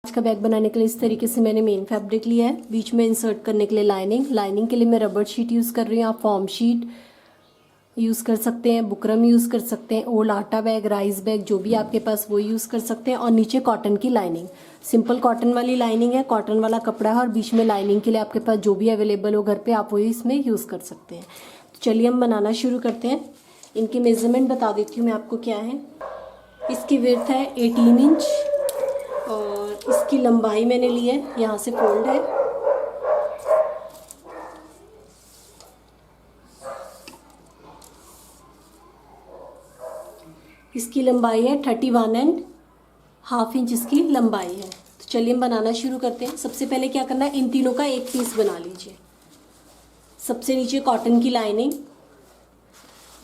आज का बैग बनाने के लिए इस तरीके से मैंने मेन फैब्रिक लिया है, बीच में इंसर्ट करने के लिए लाइनिंग के लिए मैं रबर शीट यूज़ कर रही हूँ। आप फॉर्म शीट यूज़ कर सकते हैं, बुकरम यूज़ कर सकते हैं, ओल्ड आटा बैग, राइस बैग, जो भी आपके पास वो यूज़ कर सकते हैं। और नीचे कॉटन की लाइनिंग, सिंपल कॉटन वाली लाइनिंग है, कॉटन वाला कपड़ा है और बीच में लाइनिंग के लिए आपके पास जो भी अवेलेबल हो घर पे आप वही इसमें यूज़ कर सकते हैं। तो चलिए हम बनाना शुरू करते हैं। इनकी मेज़रमेंट बता देती हूँ मैं आपको क्या है। इसकी विड्थ है 18 इंच और इसकी लंबाई मैंने ली है, यहाँ से फोल्ड है, इसकी लंबाई है 31.5 इंच इसकी लंबाई है। तो चलिए हम बनाना शुरू करते हैं। सबसे पहले क्या करना है, इन तीनों का एक पीस बना लीजिए। सबसे नीचे कॉटन की लाइनिंग,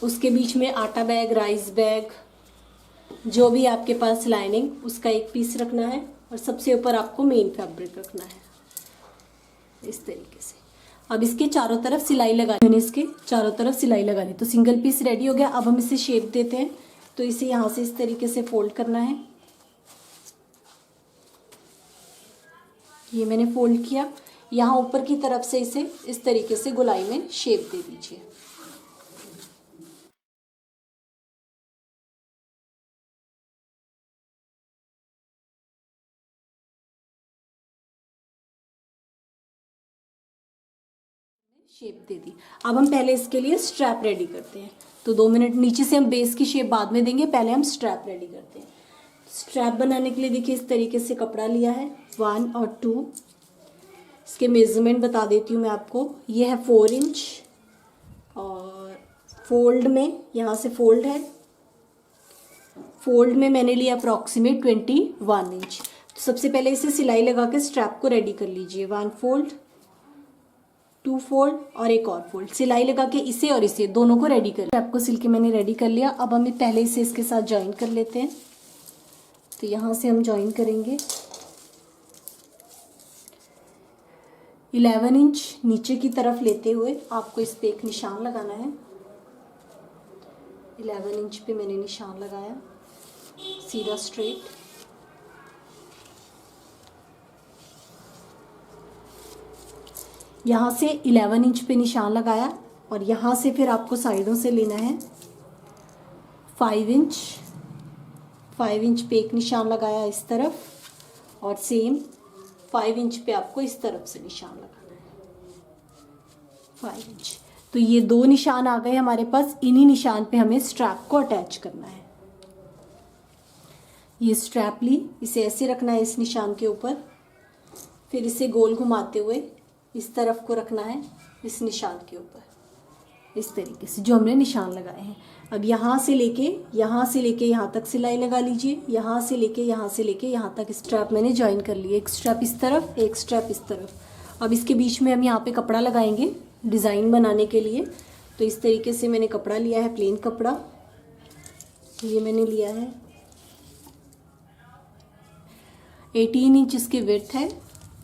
उसके बीच में आटा बैग, राइस बैग, जो भी आपके पास लाइनिंग, उसका एक पीस रखना है और सबसे ऊपर आपको मेन फैब्रिक रखना है इस तरीके से। अब इसके चारों तरफ सिलाई लगा, मैंने इसके चारों तरफ सिलाई लगा ली। तो सिंगल पीस रेडी हो गया। अब हम इसे शेप देते हैं। तो इसे यहाँ से इस तरीके से फोल्ड करना है। ये मैंने फोल्ड किया। यहाँ ऊपर की तरफ से इसे इस तरीके से गोलाई में शेप दे दीजिए। शेप दे दी। अब हम पहले इसके लिए स्ट्रैप रेडी करते हैं। तो 2 मिनट, नीचे से हम बेस की शेप बाद में देंगे, पहले हम स्ट्रैप रेडी करते हैं। स्ट्रैप बनाने के लिए देखिए इस तरीके से कपड़ा लिया है, 1 और 2। इसके मेजरमेंट बता देती हूँ मैं आपको। ये है 4 इंच और फोल्ड में, यहाँ से फोल्ड है, फोल्ड में मैंने लिया अप्रॉक्सीमेट 21 इंच। तो सबसे पहले इसे सिलाई लगा के स्ट्रैप को रेडी कर लीजिए। 1 फोल्ड, 2 फोल्ड और एक और फोल्ड, सिलाई लगा के इसे और इसे दोनों को रेडी कर, स्ट्रैप को सिल के मैंने रेडी कर लिया। अब हम पहले इसे इसके साथ ज्वाइन कर लेते हैं। तो यहाँ से हम ज्वाइन करेंगे। 11 इंच नीचे की तरफ लेते हुए आपको इस पे एक निशान लगाना है। 11 इंच पे मैंने निशान लगाया, सीधा स्ट्रेट। यहाँ से 11 इंच पे निशान लगाया और यहाँ से फिर आपको साइडों से लेना है 5 इंच। 5 इंच पे एक निशान लगाया इस तरफ और सेम 5 इंच पे आपको इस तरफ से निशान लगाना है, 5 इंच। तो ये 2 निशान आ गए हमारे पास। इन्हीं निशान पे हमें स्ट्रैप को अटैच करना है। ये स्ट्रैप ली, इसे ऐसे रखना है इस निशान के ऊपर, फिर इसे गोल घुमाते हुए इस तरफ को रखना है इस निशान के ऊपर, इस तरीके से जो हमने निशान लगाए हैं। अब यहाँ से लेके यहाँ तक सिलाई लगा लीजिए। यहाँ से लेके यहाँ तक स्ट्रैप मैंने ज्वाइन कर लिए। एक स्ट्रैप इस तरफ, एक स्ट्रैप इस तरफ। अब इसके बीच में हम यहाँ पे कपड़ा लगाएंगे डिज़ाइन बनाने के लिए। तो इस तरीके से मैंने कपड़ा लिया है, प्लेन कपड़ा। ये मैंने लिया है 18 इंच इसकी विड्थ है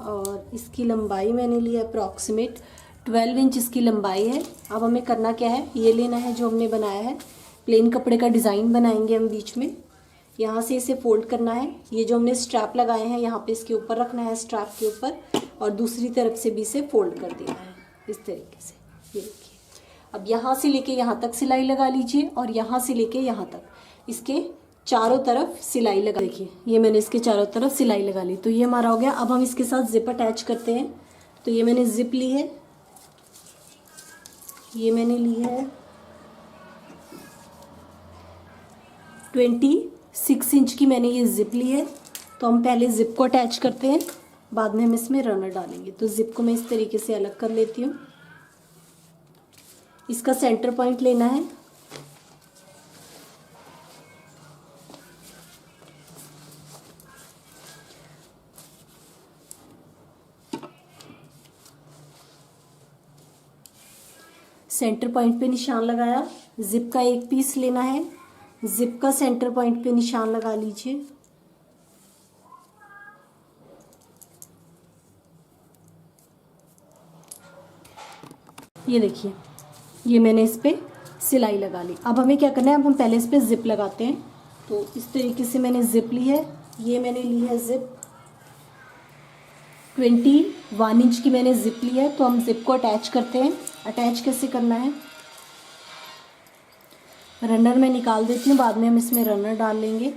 और इसकी लंबाई मैंने लिया अप्रॉक्सीमेट 12 इंच इसकी लंबाई है। अब हमें करना क्या है, ये लेना है जो हमने बनाया है, प्लेन कपड़े का डिज़ाइन बनाएंगे हम बीच में। यहाँ से इसे फोल्ड करना है। ये जो हमने स्ट्रैप लगाए हैं यहाँ पे इसके ऊपर रखना है, स्ट्रैप के ऊपर, और दूसरी तरफ से भी इसे फोल्ड कर देना है इस तरीके से। ये देखिए। अब यहाँ से लेके यहाँ तक सिलाई लगा लीजिए और यहाँ से लेके यहाँ तक इसके चारों तरफ सिलाई लगा। देखिए ये मैंने इसके चारों तरफ सिलाई लगा ली। तो ये हमारा हो गया। अब हम इसके साथ जिप अटैच करते हैं। तो ये मैंने जिप ली है, ये मैंने ली है 26 इंच की मैंने ये जिप ली है। तो हम पहले जिप को अटैच करते हैं, बाद में हम इसमें रनर डालेंगे। तो जिप को मैं इस तरीके से अलग कर लेती हूँ। इसका सेंटर पॉइंट लेना है। सेंटर पॉइंट पे निशान लगाया। जिप का एक पीस लेना है, जिप का सेंटर पॉइंट पे निशान लगा लीजिए। ये देखिए, ये मैंने इस पे सिलाई लगा ली। अब हमें क्या करना है, अब हम पहले इस पे जिप लगाते हैं। तो इस तरीके से मैंने जिप ली है, ये मैंने ली है जिप। 21 इंच की मैंने जिप ली है, तो हम जिप को अटैच करते हैं। अटैच कैसे करना है, रनर मैं निकाल देती हूँ, बाद में हम इसमें रनर डाल लेंगे।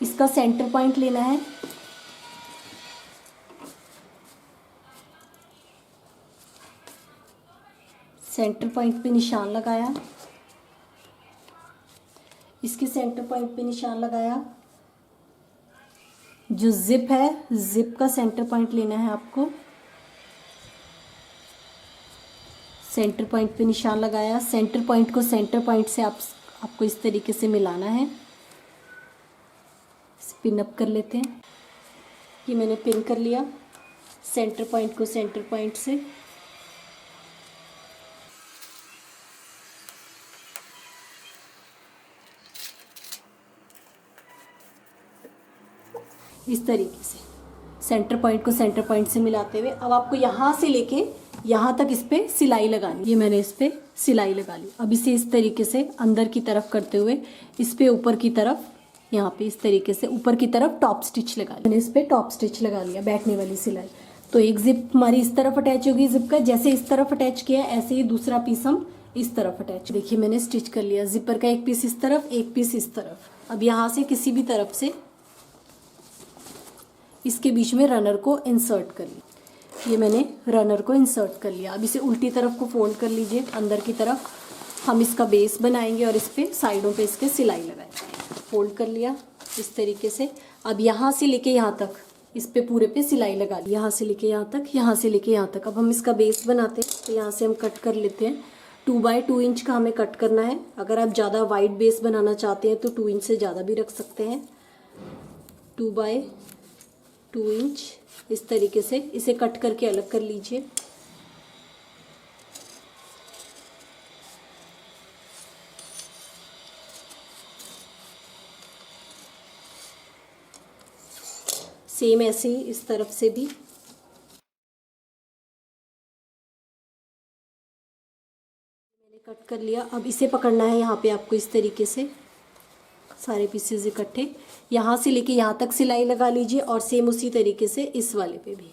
इसका सेंटर पॉइंट लेना है, सेंटर पॉइंट पे निशान लगाया, इसके सेंटर पॉइंट पे निशान लगाया। जो जिप है, जिप का सेंटर पॉइंट लेना है आपको, सेंटर पॉइंट पे निशान लगाया। सेंटर पॉइंट को सेंटर पॉइंट से आपको इस तरीके से मिलाना है। पिन अप कर लेते हैं, ये मैंने पिन कर लिया सेंटर पॉइंट को सेंटर पॉइंट से। इस तरीके से सेंटर पॉइंट को सेंटर पॉइंट से मिलाते हुए अब आपको यहाँ से लेके यहाँ तक इस पे सिलाई लगानी। ये मैंने इस पे सिलाई लगा ली। अब इसे इस तरीके से अंदर की तरफ करते हुए इस पे ऊपर की तरफ, यहाँ पे इस तरीके से ऊपर की तरफ टॉप स्टिच लगा लिया। मैंने इस पे टॉप स्टिच लगा लिया, बैठने वाली सिलाई। तो एक जिप हमारी इस तरफ अटैच होगी, जिप का जैसे इस तरफ अटैच किया ऐसे ही दूसरा पीस हम इस तरफ अटैच। देखिए मैंने स्टिच कर लिया, जिपर का एक पीस इस तरफ, एक पीस इस तरफ। अब यहाँ से किसी भी तरफ से इसके बीच में रनर को इंसर्ट कर लिया। ये मैंने रनर को इंसर्ट कर लिया। अब इसे उल्टी तरफ को फोल्ड कर लीजिए, अंदर की तरफ हम इसका बेस बनाएंगे और इस पे साइडों पे इसके सिलाई लगाएंगे। फोल्ड कर लिया इस तरीके से। अब यहाँ से लेके यहाँ तक इस पे पूरे पे सिलाई लगा ली, यहाँ से लेके यहाँ तक, यहाँ से लेके यहाँ तक। अब हम इसका बेस बनाते हैं, तो यहाँ से हम कट कर लेते हैं। 2 बाय 2 इंच का हमें कट करना है। अगर आप ज़्यादा वाइड बेस बनाना चाहते हैं तो 2 इंच से ज़्यादा भी रख सकते हैं। 2 बाय 2 इंच इस तरीके से इसे कट करके अलग कर लीजिए। सेम ऐसे ही इस तरफ से भी मैंने कट कर लिया। अब इसे पकड़ना है यहाँ पे आपको इस तरीके से, सारे पीसेस इकट्ठे यहाँ से लेके यहाँ तक सिलाई लगा लीजिए और सेम उसी तरीके से इस वाले पे भी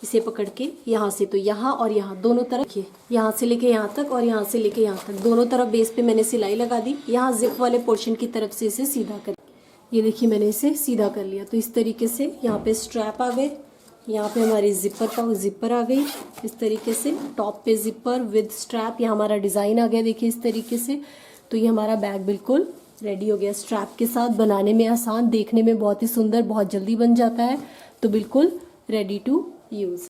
इसे पकड़ के यहाँ से, तो यहाँ और यहाँ दोनों तरफ, यहाँ से लेके यहाँ तक और यहाँ से लेके यहाँ तक दोनों तरफ बेस पे मैंने सिलाई लगा दी। यहाँ जिप वाले पोर्शन की तरफ से इसे सीधा कर, ये देखिए मैंने इसे सीधा कर लिया। तो इस तरीके से यहाँ पे स्ट्रैप आ गए, यहाँ पे हमारी जिपर आ गई इस तरीके से, टॉप पे जिपर विद स्ट्रैप, यहाँ हमारा डिज़ाइन आ गया देखिए इस तरीके से। तो ये हमारा बैग बिल्कुल रेडी हो गया स्ट्रैप के साथ। बनाने में आसान, देखने में बहुत ही सुंदर, बहुत जल्दी बन जाता है। तो बिल्कुल रेडी टू यूज़।